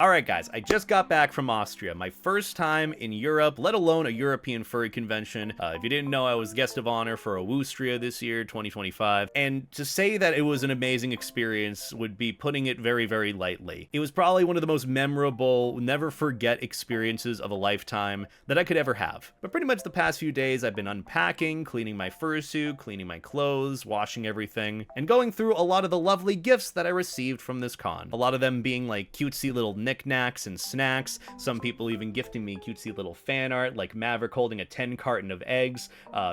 Alright guys, I just got back from Austria, my first time in Europe, let alone a European furry convention. If you didn't know, I was guest of honor for Awustria this year, 2025, and to say that it was an amazing experience would be putting it very, very lightly. It was probably one of the most memorable, never forget experiences of a lifetime that I could ever have. But pretty much the past few days I've been unpacking, cleaning my fursuit, cleaning my clothes, washing everything, and going through a lot of the lovely gifts that I received from this con. A lot of them being like cutesy little knickknacks and snacks, some people even gifting me cutesy little fan art like Maverick holding a 10 carton of eggs,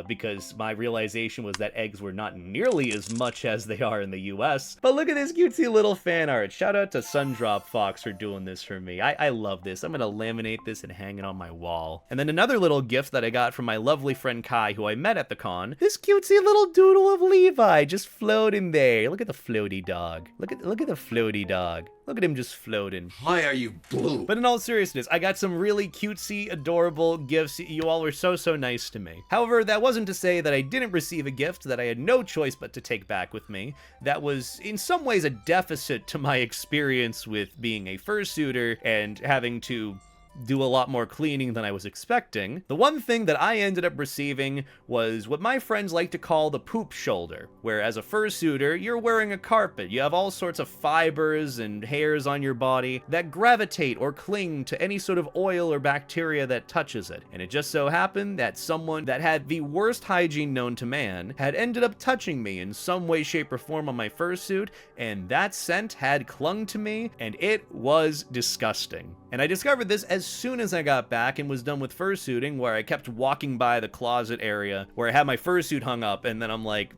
because my realization was that eggs were not nearly as much as they are in the US. But look at this cutesy little fan art. Shout out to Fox for doing this for me. I love this. I'm gonna laminate this and hang it on my wall. And then another little gift that I got from my lovely friend Kai, who I met at the con, this cutesy little doodle of Levi just floating there. Look at the floaty dog. Look at the floaty dog. Look at him just floating. Why are you blue? But in all seriousness, I got some really cutesy, adorable gifts. You all were so nice to me. However, that wasn't to say that I didn't receive a gift that I had no choice but to take back with me. That was in some ways a deficit to my experience with being a fursuiter and having to do a lot more cleaning than I was expecting. The one thing that I ended up receiving was what my friends like to call the poop shoulder, where as a fursuiter, you're wearing a carpet. You have all sorts of fibers and hairs on your body that gravitate or cling to any sort of oil or bacteria that touches it. And it just so happened that someone that had the worst hygiene known to man had ended up touching me in some way, shape, or form on my fursuit, and that scent had clung to me, and it was disgusting. And I discovered this as soon as I got back and was done with fursuiting, where I kept walking by the closet area where I had my fursuit hung up, and then I'm like,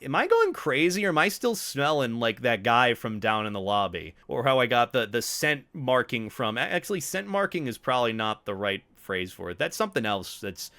am I going crazy, or am I still smelling like that guy from down in the lobby? Or how I got the scent marking from, actually scent marking is probably not the right phrase for it. That's something else that's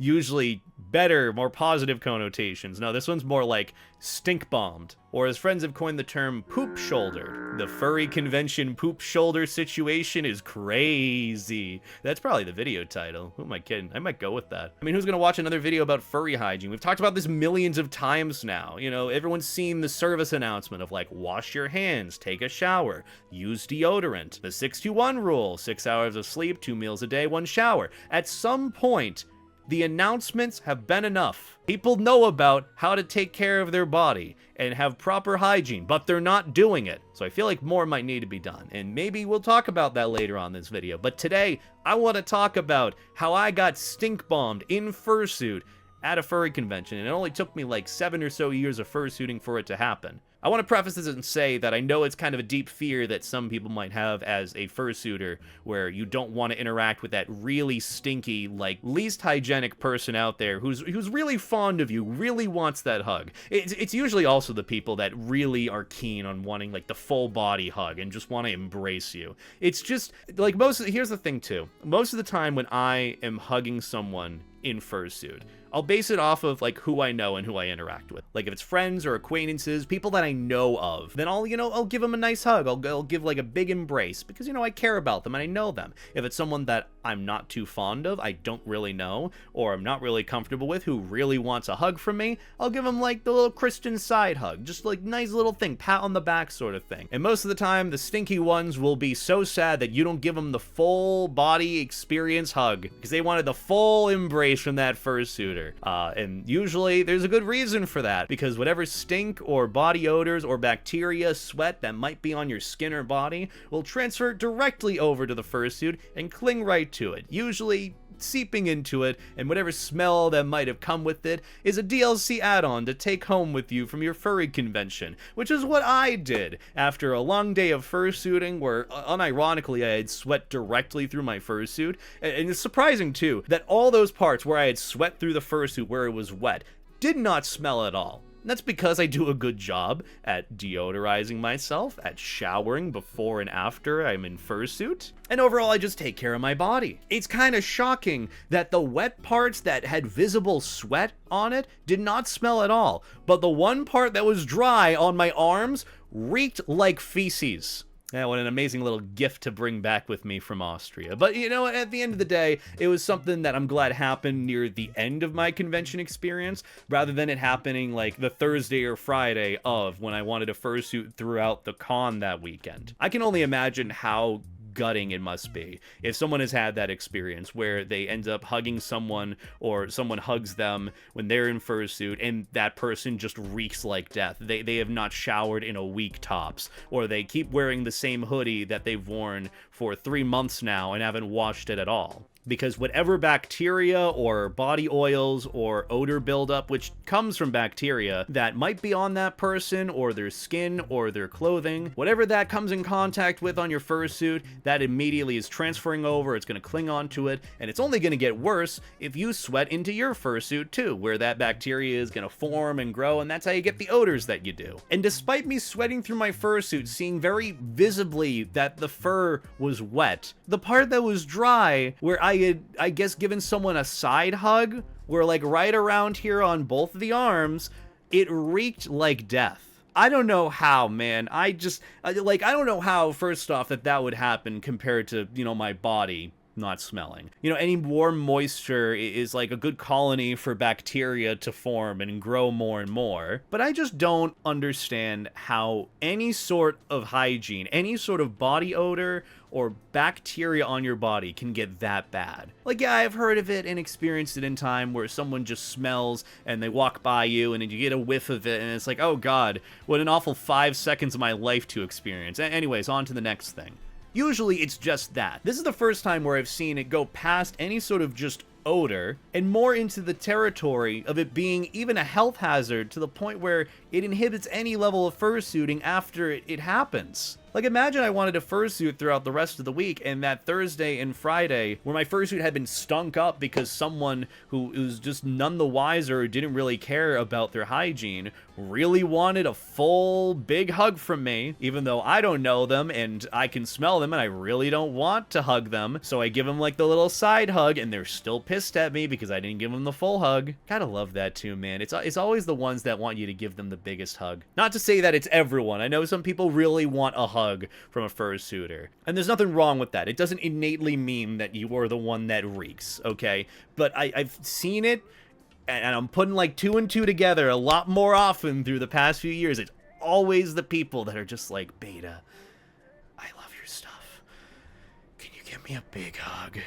usually better, more positive connotations. No, this one's more like stink bombed, or as friends have coined the term, poop shouldered. The furry convention poop shoulder situation is crazy. That's probably the video title. Who am I kidding? I might go with that. I mean, who's gonna watch another video about furry hygiene? We've talked about this millions of times now. You know, everyone's seen the service announcement of like, wash your hands, take a shower, use deodorant, the 6-2-1 rule, 6 hours of sleep, 2 meals a day, 1 shower. At some point, the announcements have been enough. People know about how to take care of their body and have proper hygiene, but they're not doing it. So I feel like more might need to be done, and maybe we'll talk about that later on this video. But today, I want to talk about how I got stink bombed in fursuit at a furry convention, and it only took me like 7 or so years of fursuiting for it to happen. I want to preface this and say that I know it's kind of a deep fear that some people might have as a fursuiter, where you don't want to interact with that really stinky, like, least hygienic person out there who's really fond of you, really wants that hug. It's usually also the people that really are keen on wanting, like, the full body hug and just want to embrace you. It's just, like, here's the thing, too. Most of the time when I am hugging someone in fursuit, I'll base it off of like who I know and who I interact with. Like if it's friends or acquaintances, people that I know of, then I'll give them a nice hug. I'll give like a big embrace because, you know, I care about them and I know them. If it's someone that I'm not too fond of, I don't really know, or I'm not really comfortable with, who really wants a hug from me, I'll give them like the little Christian side hug. Just like nice little thing, pat on the back sort of thing. And most of the time, the stinky ones will be so sad that you don't give them the full body experience hug because they wanted the full embrace from that fursuiter. And usually there's a good reason for that, because whatever stink or body odors or bacteria, sweat that might be on your skin or body will transfer directly over to the fursuit and cling right to it, usually seeping into it, and whatever smell that might have come with it is a DLC add-on to take home with you from your furry convention, which is what I did after a long day of fursuiting where, unironically, I had sweat directly through my fursuit. And it's surprising, too, that all those parts where I had sweat through the fursuit where it was wet did not smell at all. And that's because I do a good job at deodorizing myself, at showering before and after I'm in fursuit, and overall I just take care of my body. It's kind of shocking that the wet parts that had visible sweat on it did not smell at all, but the one part that was dry on my arms reeked like feces. Yeah, what an amazing little gift to bring back with me from Austria. But, you know, at the end of the day, it was something that I'm glad happened near the end of my convention experience, rather than it happening like the Thursday or Friday of when I wanted a fursuit throughout the con that weekend. I can only imagine how gutting it must be if someone has had that experience where they end up hugging someone or someone hugs them when they're in fursuit and that person just reeks like death. They have not showered in a week tops, or they keep wearing the same hoodie that they've worn for 3 months now and haven't washed it at all. Because whatever bacteria or body oils or odor buildup, which comes from bacteria, that might be on that person or their skin or their clothing, whatever that comes in contact with on your fursuit, that immediately is transferring over, it's going to cling onto it, and it's only going to get worse if you sweat into your fursuit too, where that bacteria is going to form and grow, and that's how you get the odors that you do. And despite me sweating through my fursuit, seeing very visibly that the fur was wet, the part that was dry, where I had, I guess, given someone a side hug, where like right around here on both of the arms, it reeked like death. I don't know how, man. I don't know how, first off, that would happen compared to, you know, my body not smelling. You know, any warm moisture is like a good colony for bacteria to form and grow more and more. But I just don't understand how any sort of hygiene, any sort of body odor or bacteria on your body can get that bad. Like, yeah, I've heard of it and experienced it in time where someone just smells and they walk by you and then you get a whiff of it and it's like, oh God, what an awful 5 seconds of my life to experience. Anyways, on to the next thing. Usually it's just that. This is the first time where I've seen it go past any sort of just odor and more into the territory of it being even a health hazard, to the point where it inhibits any level of fursuiting after it happens. Like, imagine I wanted to fursuit throughout the rest of the week, and that Thursday and Friday, where my fursuit had been stunk up because someone who was just none the wiser or didn't really care about their hygiene really wanted a full big hug from me, even though I don't know them and I can smell them and I really don't want to hug them. So I give them like the little side hug and they're still pissed at me because I didn't give them the full hug. Gotta love that too, man. It's always the ones that want you to give them the biggest hug. Not to say that it's everyone. I know some people really want a hug from a fursuiter, and there's nothing wrong with that. It doesn't innately mean that you are the one that reeks, okay? But I've seen it, and I'm putting like 2 and 2 together a lot more often through the past few years. It's always the people that are just like, Beta, I love your stuff. Can you give me a big hug?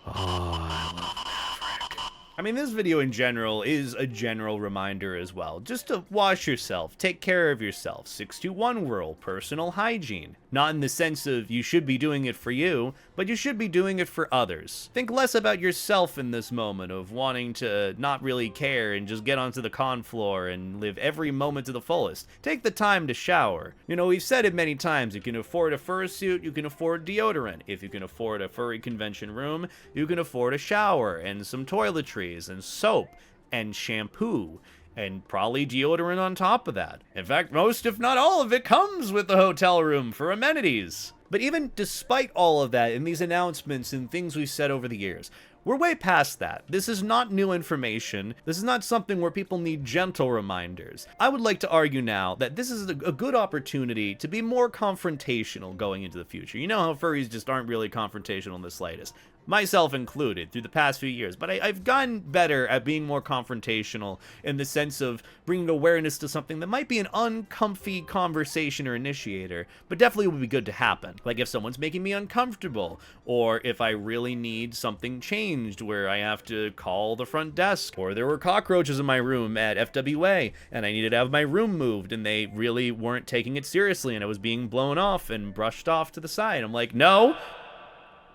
Oh, I love Maverick. I mean, this video in general is a general reminder as well, just to wash yourself, take care of yourself, 621 rule, personal hygiene. Not in the sense of you should be doing it for you, but you should be doing it for others. Think less about yourself in this moment of wanting to not really care and just get onto the con floor and live every moment to the fullest. Take the time to shower. You know, we've said it many times, you can afford a fursuit, you can afford deodorant. If you can afford a furry convention room, you can afford a shower and some toiletries and soap and shampoo. And probably deodorant on top of that. In fact, most if not all of it comes with the hotel room for amenities. But even despite all of that and these announcements and things we've said over the years, we're way past that. This is not new information. This is not something where people need gentle reminders. I would like to argue now that this is a good opportunity to be more confrontational going into the future. You know how furries just aren't really confrontational in the slightest. Myself included, through the past few years, but I've gotten better at being more confrontational in the sense of bringing awareness to something that might be an uncomfy conversation or initiator, but definitely would be good to happen. Like if someone's making me uncomfortable, or if I really need something changed where I have to call the front desk, or there were cockroaches in my room at FWA, and I needed to have my room moved, and they really weren't taking it seriously, and I was being blown off and brushed off to the side. I'm like, no!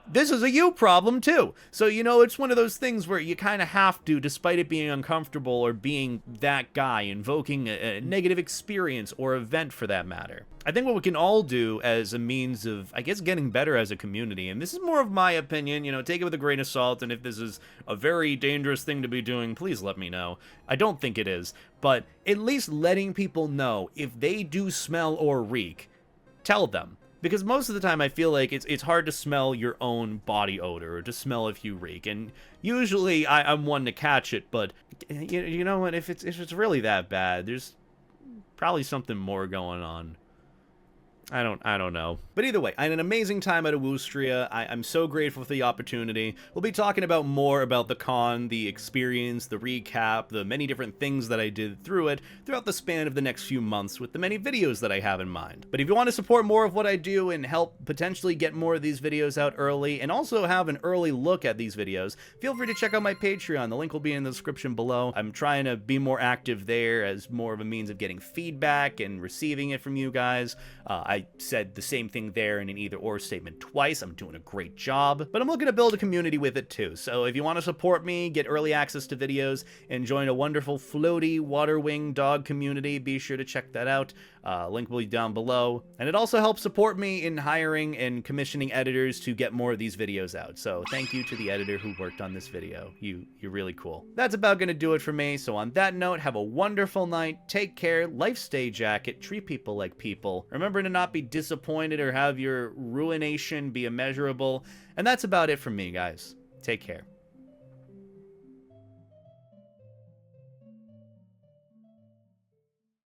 This is a you problem too. So, you know, it's one of those things where you kind of have to, despite it being uncomfortable or being that guy, invoking a negative experience or event for that matter. I think what we can all do as a means of, I guess, getting better as a community, and this is more of my opinion, you know, take it with a grain of salt, and if this is a very dangerous thing to be doing, please let me know. I don't think it is, but at least letting people know if they do smell or reek, tell them. Because most of the time I feel like it's hard to smell your own body odor or to smell if you reek, and usually I'm one to catch it, but you know what, if it's really that bad, there's probably something more going on. I don't know. But either way, I had an amazing time at Awustria. I'm so grateful for the opportunity. We'll be talking about more about the con, the experience, the recap, the many different things that I did through it throughout the span of the next few months with the many videos that I have in mind. But if you want to support more of what I do and help potentially get more of these videos out early and also have an early look at these videos, feel free to check out my Patreon. The link will be in the description below. I'm trying to be more active there as more of a means of getting feedback and receiving it from you guys. I said the same thing there in an either or statement twice. I'm doing a great job, but I'm looking to build a community with it too. So if you want to support me, get early access to videos, and join a wonderful floaty water wing dog community, be sure to check that out. Link will be down below. And it also helps support me in hiring and commissioning editors to get more of these videos out. So thank you to the editor who worked on this video. You're really cool. That's about gonna do it for me. So on that note, have a wonderful night. Take care. Life stay jacket. Treat people like people. Remember to not be disappointed or have your ruination be immeasurable. And that's about it from me, guys. Take care.